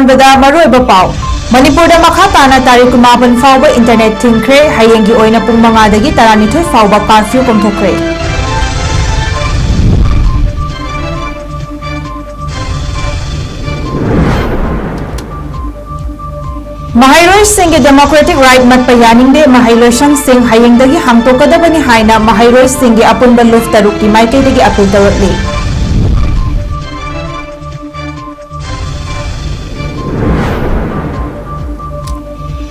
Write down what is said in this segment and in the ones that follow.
अहानबदा मरुइबा पाव मणिपुरदा मखा ताना तारीख 9 फाउबा इंटरनेट थिंख्रे हयेंगी ओइना पुंग 5 दगी 12 फाउबा कर्फ्यू कमथोख्रे महाइरोई सिंह डेमोक्रेटिक राइट मत यानिंगदे महाइलोशंग सिंह हयेंगदगी हांगतोकदबनी हाइना महाइरोई सिंह अपुनबा लुफ तरुक की माइकेदगी appeal तौरतली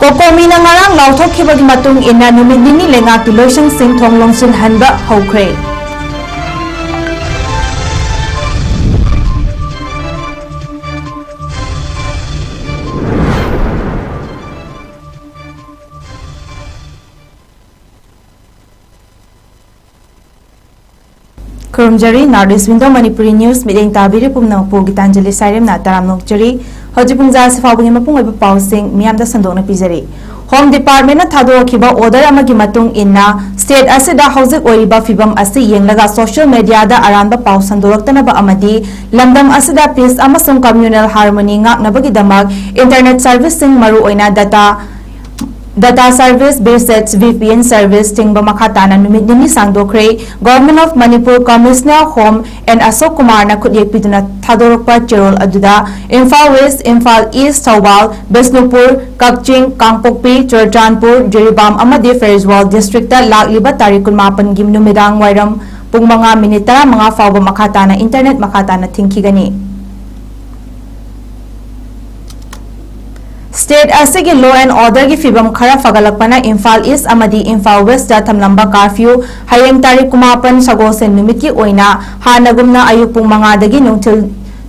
कोकोमीना ngarang lauthokkhibagi matung ina numit nini lenga ki loisang sing thong longsin hanba hokre Kurumjari Nardis Window Manipuri News Mideng Tabiri Pumna Po Gitanjali Sairem na Taram Nokjari Hoji Pungja Sifawang Mapung Oiba Pausing Miyamda Sandona Pizari Home Department na Thadokhiba Order Amagi Matung Inna State Asida Housing Oiba Fibam Asi Yenglaga Social Media da Aramba Pau Sandoraktanaba Amadi Lamdam Asida Peace Amasung Communal Harmony Ngaknabagi Damag Internet Servicing Maru Oina Data Service Based VPN Service Tingba Makhatana numit nini sangdokre Government of Manipur Commissioner Home and Asok Kumar na kudyek piduna thadorokpa cherol aduda Imphal West, Imphal East, Thawal, Bisnupur, Kakching, Kangpokpi, Churchanpur, Jiribam amadi Ferriswal District ta lagliba tarik 8 gim numidang wairam pung mga minita mga fawba makhatana internet makhatana thingkigani State asigi law and order gi fibam khara fagalakpana Imphal East amadi Imphal West da thamlamba curfew hayeng tarik 9 sagosen numit ki oina hanagumna ayuk pung 5 dagi nungthil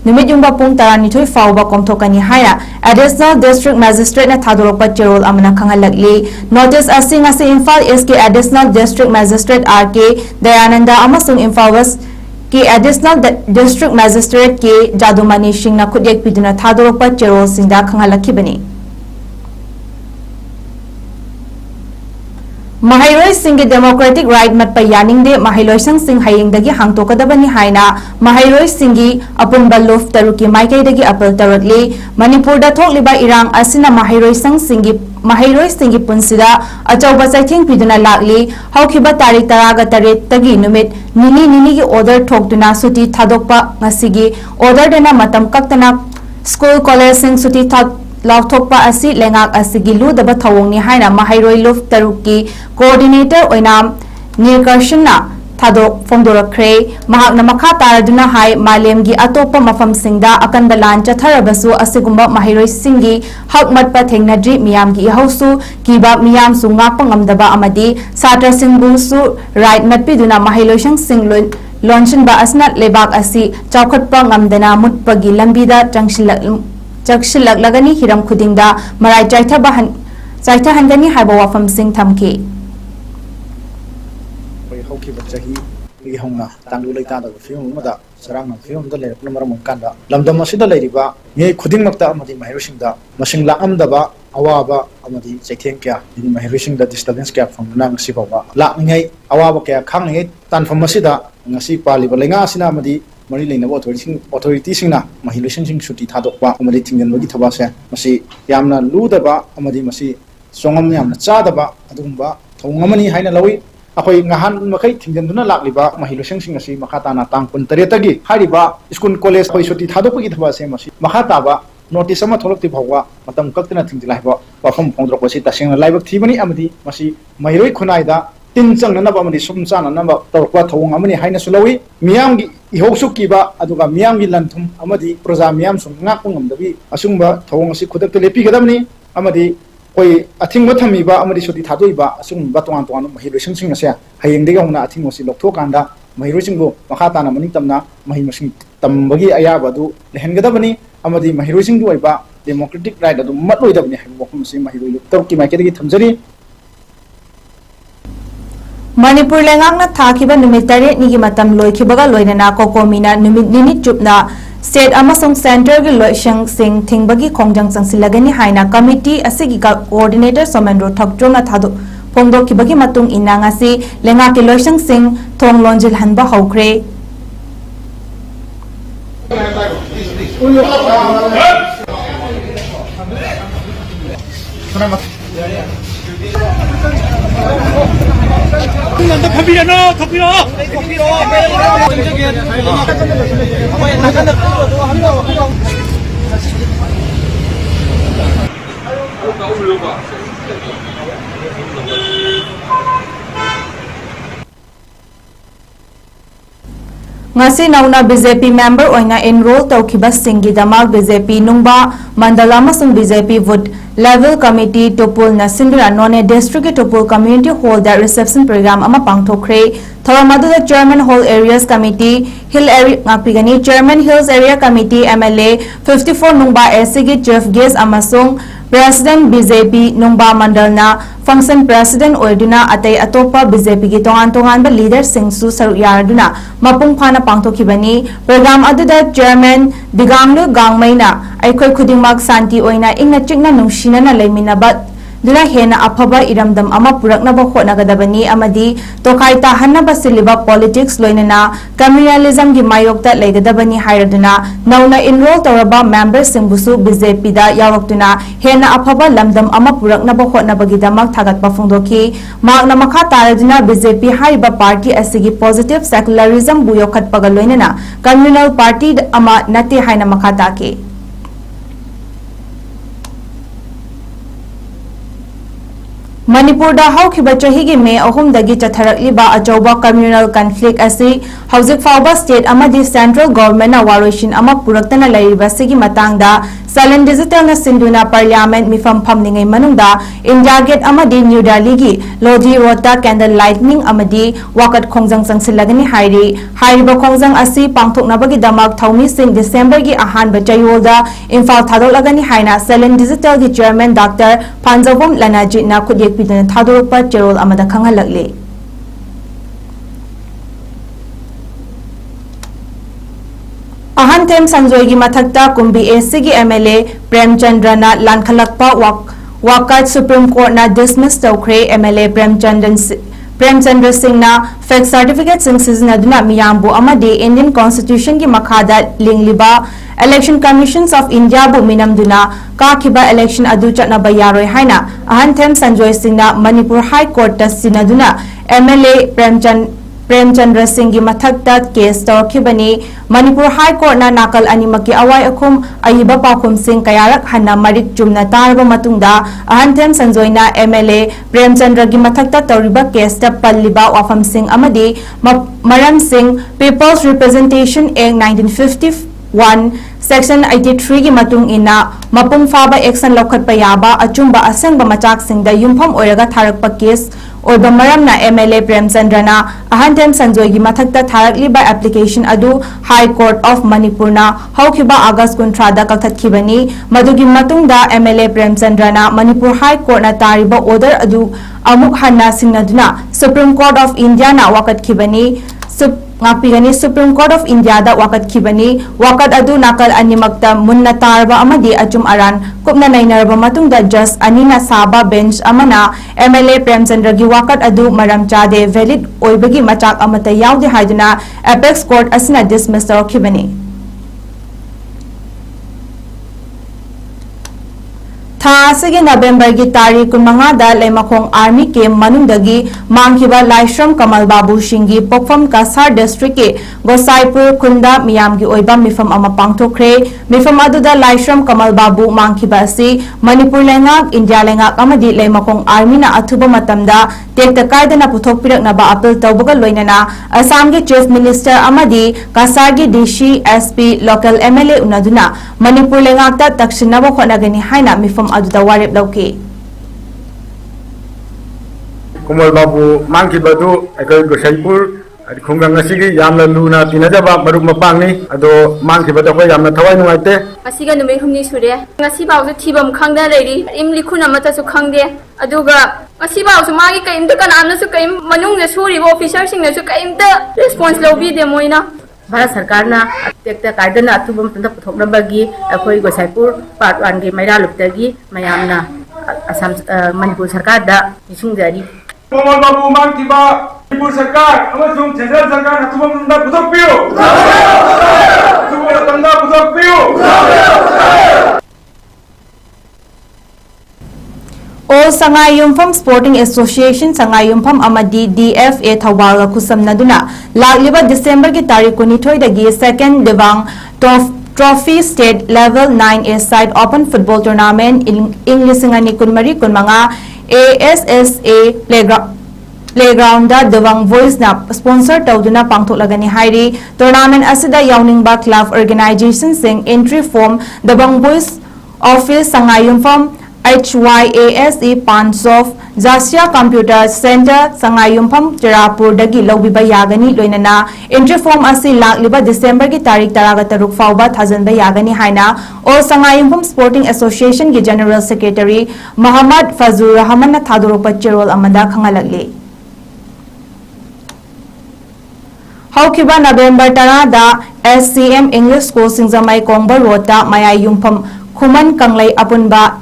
numit yungba pung 12 fawba komthokani haya Additional District Magistrate na thadorokpa cherol amana khangalakli notice asing asi Imphal East ki Additional District Magistrate RK Dayananda amasung Imphal West ki Additional District Magistrate ki Jadumani Singh na kudyek piduna thadorokpa cherol singda khangalakibani Mahairoi Singh Democratic Right mat yaningne Mahailosang Singh hayengdagi hangtokadabani haina Mahairoi Singh apunba luf taruki maikaidagi apel taratli Manipur da thokliba irang asina Mahairoi Singh punsida achauba chaithing piduna lakli haukiba tarik 13 tagi numit nini gi order thoktuna suti thadokpa ngasigi order dena matam kaktana school college sing suti Lauthokpa asi lengak asigi ludaba thawongni haina Mahairoi luf taruki coordinator oinam Nirkarshana thadok fongdorakre mahakna makha taraduna hai malemgi atopa mafam singda akanda lan chatharabasu asigumba Mahairoi Singhi hakmat pa thengnadri miyamgi hausu kiba miyam su ngakpa ngamdaba amadi satra singbu su right matpiduna Mahailosang Singh launchen ba asnat lebak asi chaukhatpa ngamdana mutpagi lambida Chakshilak lagani hiram khudingda marai chaitha hangani haiba wafam sing thamki hauki bachahi igi hongna tanglu leita da film mada sarang na film da le maram kanda lamdam asida leiriba nge khuding makta amadi Mahairoi da masing laam da ba awaba amadi chaitheng kya ni Mahairoi da disturbance kya from nang sibawa la ngai awaba kya khang ngai tan from asida ngasi pali ba lenga asina amadi Mari lain na authority singna Mahairoi sing suti thadokpa amadi thingjan bagi thabase masi yamna ludaba amadi masi songam yamna chadaba adumba thongamani haina lawi akoi ngahan makai thingjan duna lakliba Mahairoi sing asi makhatana tang 13 gi hariba school college khoi suti thadokpa gi thabase masi makhataba notice ama tholokti bhawwa matam kaktana thingjilai ba wafam phongdrok si tasengna laibak thibani amadi masi Mahairoi khunaida tin chang na ba amadi sum chana na ba torkwa thawong amani haina sulawi miyam gi ihoksu kiba aduga miyam gi lanthum amadi proja miyam sum ngakung ngamdabi asungba thawong asi khudak te lepi gadamni amadi koi athing bathami ba amadi soti thadoi ba asung ba tongan tongan Mahairoi sing ase hayeng dega hona athing osi loktho kanda Mahairoi sing go makhata na maning tamna mahi masing tambagi ayaba du lehen gadabani amadi Mahairoi sing du ba democratic right adu matloi dabni habu wakum si Mahairoi loktor ki maikedi thamjari Manipur lengangna thakiba numit 8 nigi matam loikibaga loinana kokomina numit nini chupna state amasung center gi loishang sing thingbagi khongjang changsilagani haina committee asigi coordinator Somendro Thakjong thadu phongdokibagi matung inangasi lenga ki loishang sing thong lonjil hanba haukre ngasi nauna BJP member oina enroll tawkiba singgidamak BJP nungba mandala amasung BJP vote level committee topul na sindra none district topul community hall da reception program ama pangthokre thoramadu da chairman hall areas committee hill area ngapigani chairman hills area committee MLA 54 nungba SG chief guest amasung President BJP nungba mandalna function president oiduna atay atopa BJP ki tongan ba leader singsu saru yarduna mapung phana pangthokibani program aduda chairman diganglu gangmaina aikoi khudingmak santi oina ingna chikna nungshina na leiminabat duna hena aphaba iramdam ama puraknaba hotnagadabani amadi tokai ta hanaba siliba politics loinana communalism gi mayokta leigadabani hairaduna nauna enroll toraba members singbusu BJP da yawaktuna hena aphaba lamdam ama puraknaba hotnabagi damak thagatpa phungdoki magna makha taraduna BJP haiba party asigi positive secularism bu yokhatpaga loinana communal party ama nate haina makha take Manipur da haukiba chahigi me ahumdagi chatharakliba achauba communal conflict asi hauzik fauba state amadi central government na waroishin ama puraktana lairiba sigi matangda Salon digital na sinduna parliament mifam phamningai manungda India Gate amadi New Delhi gi Lodi Road da candle lightning amadi wakat khongjang sangsilagani hairi hairiba khongjang asi pangthoknabagi damak thaumi sing December gi ahanba chayolda Imphal thadolagani haina Salon digital gi chairman Dr. Panjabom Lanaji na khudye pidana thadorpa cherol amada khanghalakle Ahantem Sanjoy gi mathakta Kumbi AC gi MLA Premchandra na lankhalakpa wakat Supreme Court na dismiss tawkre MLA Premchandra Singh na fake certificate sing sizinaduna miyambu amadi Indian Constitution gi makhada lingliba Election Commissions of India bu minamduna kakiba election adu chatnaba yaroi haina Ahantem Sanjoy Singh na Manipur High Court ta sinaduna MLA Premchandra Singh gi mathakta case tawkibani Manipur High Court na nakal animaki awai akhum ayiba pakhum sing kayarak hanna marik chumna tarba matungda Ahantem Sanjoy na MLA Premchandra gi mathakta tawriba case ta palliba wafam sing amadi maram sing People's Representation Act 1951 Section 83 gi matung ina mapung faba action lokhat payaba achumba asangba machak singda yumpham oiraga tharakpa case oiba maramna MLA Premchandra na Ahantem Sanjoy gi mathakta tharakliba application adu High Court of Manipur na haukiba August 13 da kakhatkibani madugi matungda MLA Premchandra na Manipur High Court na tariba order adu amuk hanna singnaduna Supreme Court of India na wakatkibani ngapigani Supreme Court of India da wakat kibani wakat adu nakal animakta munna tarba amadi achum aran kupna nainarba matungda just anina saba bench amana MLA Premchandra gi wakat adu maram chade valid oibagi machak amata yaudi haiduna Apex Court asina dismiss kibani Thasigi November gi tarikh 15 da Leimakhong Army ke manungdagi mangkiba Laishram Kamal Babu Singhi Pokpham Kasar District ke Gosaipur Khunda miyamgi oiba mifam ama pangthokre mifam aduda Laishram Kamal Babu mangkiba asi Manipur lengak India lengak amadi Leimakhong Army na athuba matamda tekta kaidana puthokpiraknaba appeal tawbaga loinana Assam gi Chief Minister amadi Kasar gi DC SP local MLA unaduna Manipur lengak ta takshinaba khonagani haina mifam aduda warep lauke Kamal Babu mangki badu ekoi Gosaipur khungang asigi yamna luna tinajaba maruk mapang ni ado mangki badu ko yamna thawai nuaite asiga numei humni sure ngasi bawsu thibam khangda leiri imli khuna mata su khangde aduga ngasi bawsu magi kaimta kanamna su kaim manung na suri officer sing na su kaimta response lobi de moina Bharat Sarkar na tekta kaidana atubam tanda puthoknabagi akoi Gosaipur part 1 ge maira luptagi mayamna Assam Manipur Sarkar da isungjari Kamal Babu mangkiba Manipur Sarkar amasung Central Sarkar atubam tanda puthokpiyo atubam tanda puthokpiyo All Sangai Yumpham Sporting Association Sangai Yumpham Amadi DFA Thawal Kusamnaduna Lagliba December ki Tarik Kunithoi dagi second Devang Trophy State Level 9A Side Open Football Tournament in Lisingani Kunmari Kunmanga ASSA Playground da Devang Voice na sponsor tawduna pangthoklagani hairi tournament asida yawningba club organization sing entry form Devang Voice Office Sangai Yumpham HYASE Pansof Zasia Computer Center Sangai Yumpham Tirapur dagi lawbiba yagani loinana entry form asi lagliba December ki tarik 13 fawba thajanba yagani haina All Sangai Yumpham Sporting Association ki General Secretary Muhammad Fazur Rahman na thadoropa cherol amada khangalagli Haukiba November 10 da SCM English School Singzamai Kongba Rota Mayai Yumpham Khuman Kanglai Apunba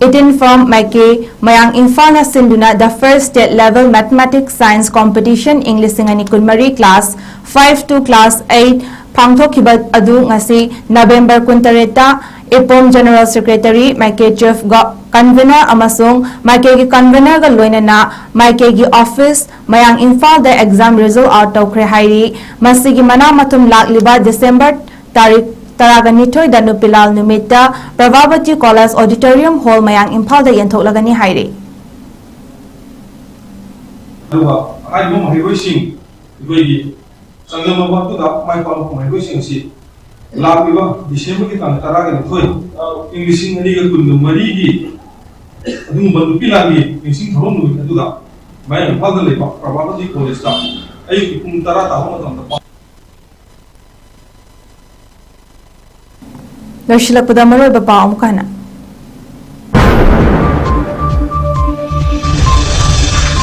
18 from Maike Mayang Infana Sinduna the first state level mathematics science competition English Singani Kunmari class 5 to class 8 Pangthokiba adu ngasi November 18 Ipom General Secretary Maike Chief Convener amasung Maike gi convener ga loinana Maike gi office Mayang Infal the exam result out tawkhre hairi masigi mana matum lagliba December tarik Taraganitoy da Nupilal Numita Pravabati College Auditorium Hall Mayang Impal da Yenthoklagani hairi Aduga hai mo mahiroi sing goi sanggama ba tu da mai pa mahiroi sing si lagiba December ki tang taraganitoy English ni ga kun mari gi adu bandu pilagi sing thorom nu aduga mai Impal da le Pravabati College da ai kun tara ta ho tam Lashilak pada maroy bapa amukana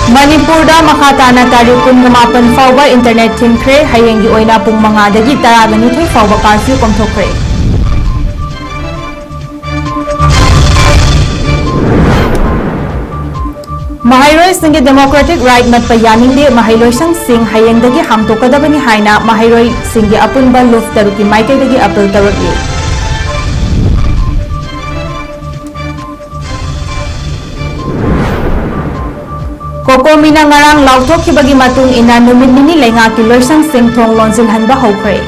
Manipur da makatana tarik kun ngamapan fawba internet thinkre hayengi oina pung manga dagi taragani thoi fawba curfew komthokre Mahairoi Singh Democratic Right mat payaning de Mahairoi Singh hayeng dagi hangtokadabani haina Mahairoi Singh apunba luf taruki maikai dagi apel tarukli Kokomina ngarang lautok ki bagi matung ina numit nini lenga ki loisang sing thong lonjil hanba hokre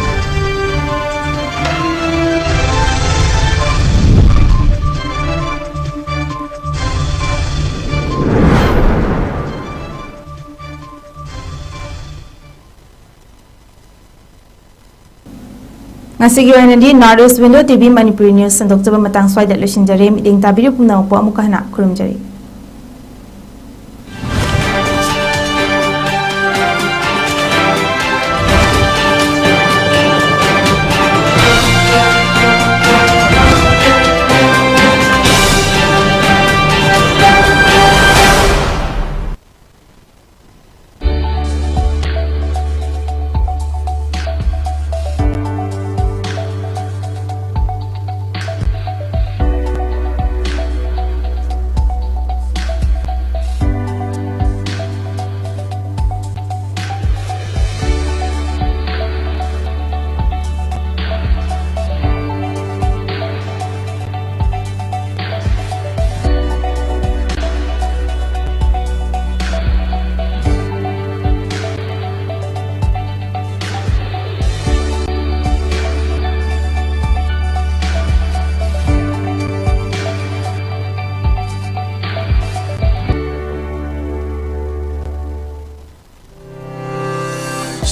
Ngasigi oinadi Northeast Window TV Manipuri News sandokjaba matang swai dat losinjare miding tabiru pumna po amuka hana kurumjari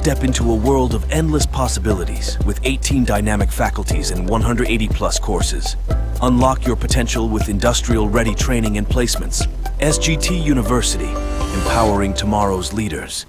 Step into a world of endless possibilities with 18 dynamic faculties and 180 plus courses. Unlock your potential with industrial-ready training and placements. SGT University, empowering tomorrow's leaders.